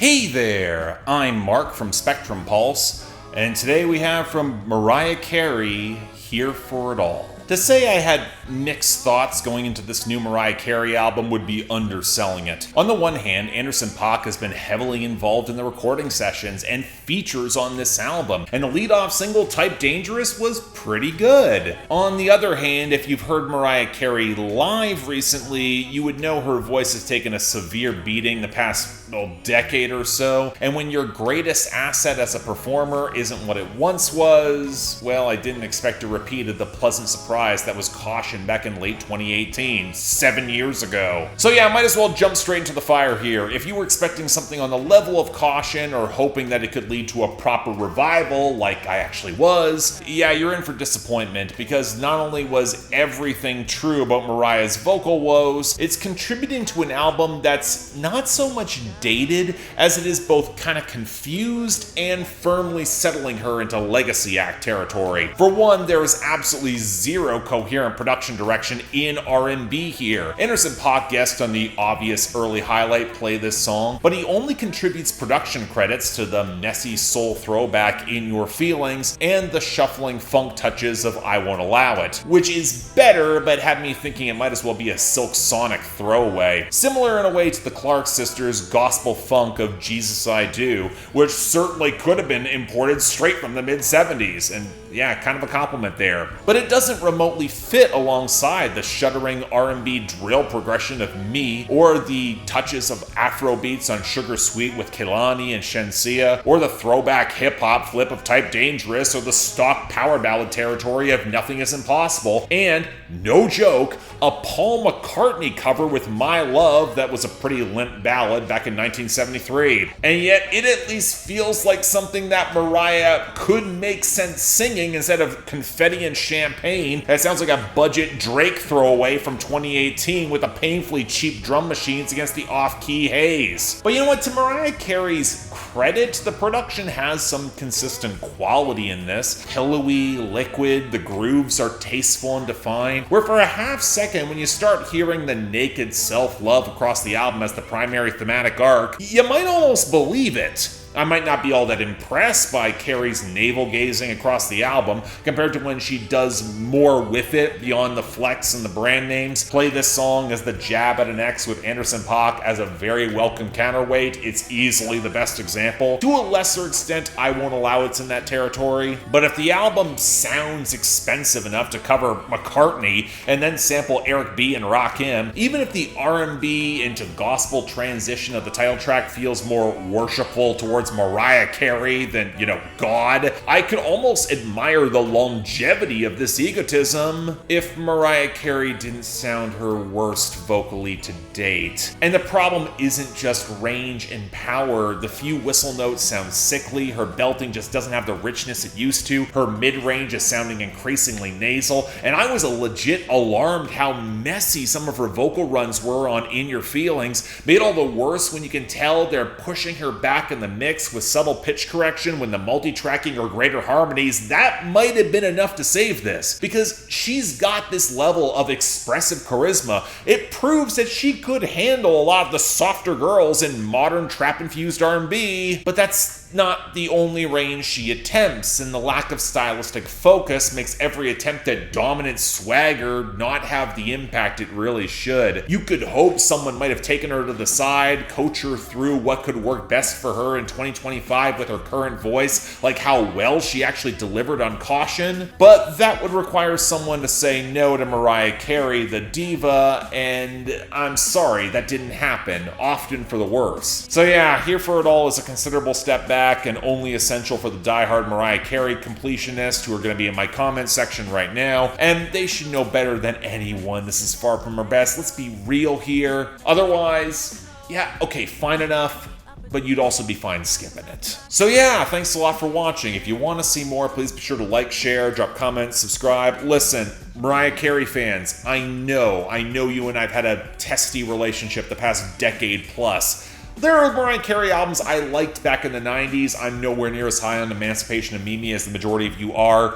Hey there, I'm Mark from Spectrum Pulse, and today we have from Mariah Carey, Here for It All. To say I had mixed thoughts going into this new Mariah Carey album would be underselling it. On the one hand, Paak has been heavily involved in the recording sessions and features on this album, and the lead-off single, Type Dangerous, was pretty good. On the other hand, if you've heard Mariah Carey live recently, you would know her voice has taken a severe beating the past decade or so, and when your greatest asset as a performer isn't what it once was, well, I didn't expect a repeat of the pleasant surprise that was Caution back in late 2018, 7 years ago. So yeah, might as well jump straight into the fire here. If you were expecting something on the level of Caution or hoping that it could lead to a proper revival, like I actually was, yeah, you're in for disappointment, because not only was everything true about Mariah's vocal woes, it's contributing to an album that's not so much dated as it is both kind of confused and firmly settling her into legacy act territory. For one, there is absolutely zero coherent production direction in R&B here. Paak guessed on the obvious early highlight, Play This Song, but he only contributes production credits to the messy soul throwback In Your Feelings and the shuffling funk touches of I Won't Allow It, which is better but had me thinking it might as well be a Silk Sonic throwaway. Similar in a way to the Clark sisters' gospel funk of Jesus I Do, which certainly could have been imported straight from the mid-70s, and yeah, kind of a compliment there. But it doesn't remotely fit alongside the shuddering R&B drill progression of Me, or the touches of Afro beats on Sugar Sweet with Kehlani and Shenseea, or the throwback hip-hop flip of Type Dangerous, or the stock power ballad territory of Nothing Is Impossible, and, no joke, a Paul McCartney cover with My Love that was a pretty limp ballad back in 1973. And yet it at least feels like something that Mariah could make sense singing instead of Confetti and Champagne. That sounds like a budget Drake throwaway from 2018 with the painfully cheap drum machines against the off-key haze. But you know what, to Mariah Carey's credit, the production has some consistent quality in this. Pillowy, liquid, the grooves are tasteful and defined, where for a half second when you start hearing the naked self-love across the album as the primary thematic arc, you might almost believe it. I might not be all that impressed by Carey's navel-gazing across the album compared to when she does more with it beyond the flex and the brand names. Play This Song as the jab at an ex with Paak as a very welcome counterweight. It's easily the best example. To a lesser extent, I Won't Allow It's in that territory. But if the album sounds expensive enough to cover McCartney and then sample Eric B. and Rakim, even if the R&B into gospel transition of the title track feels more worshipful towards Mariah Carey than, God, I could almost admire the longevity of this egotism if Mariah Carey didn't sound her worst vocally to date. And the problem isn't just range and power. The few whistle notes sound sickly, her belting just doesn't have the richness it used to, her mid-range is sounding increasingly nasal, and I was legit alarmed how messy some of her vocal runs were on In Your Feelings, made all the worse when you can tell they're pushing her back in the mix with subtle pitch correction when the multi-tracking or greater harmonies. That might have been enough to save this, because she's got this level of expressive charisma. It proves that she could handle a lot of the softer girls in modern trap-infused R&B, but that's not the only range she attempts, and the lack of stylistic focus makes every attempt at dominant swagger not have the impact it really should. You could hope someone might have taken her to the side, coach her through what could work best for her in 2025 with her current voice, like how well she actually delivered on Caution, but that would require someone to say no to Mariah Carey, the diva, and I'm sorry, that didn't happen, often for the worse. So yeah, Here for It All is a considerable step back and only essential for the diehard Mariah Carey completionists who are going to be in my comment section right now, and they should know better than anyone. This is far from her best. Let's be real here. Otherwise, yeah, okay, fine enough, but you'd also be fine skipping it. So yeah, thanks a lot for watching. If you want to see more, please be sure to like, share, drop comments, subscribe. Listen, Mariah Carey fans, I know you and I've had a testy relationship the past decade plus. There are Mariah Carey albums I liked back in the 90s. I'm nowhere near as high on Emancipation of Mimi as the majority of you are.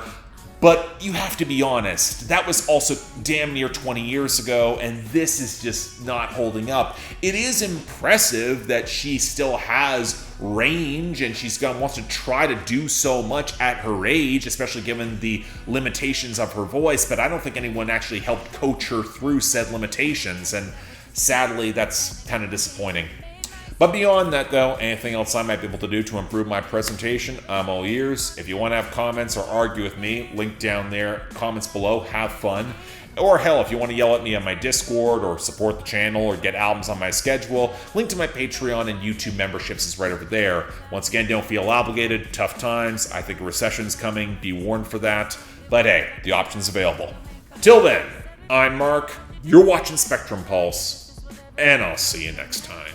But you have to be honest, that was also damn near 20 years ago, and this is just not holding up. It is impressive that she still has range and wants to try to do so much at her age, especially given the limitations of her voice, but I don't think anyone actually helped coach her through said limitations, and sadly, that's kind of disappointing. But beyond that, though, anything else I might be able to do to improve my presentation, I'm all ears. If you want to have comments or argue with me, link down there, comments below, have fun. Or hell, if you want to yell at me on my Discord or support the channel or get albums on my schedule, link to my Patreon and YouTube memberships is right over there. Once again, don't feel obligated, tough times, I think a recession's coming, be warned for that. But hey, the option's available. Till then, I'm Mark, you're watching Spectrum Pulse, and I'll see you next time.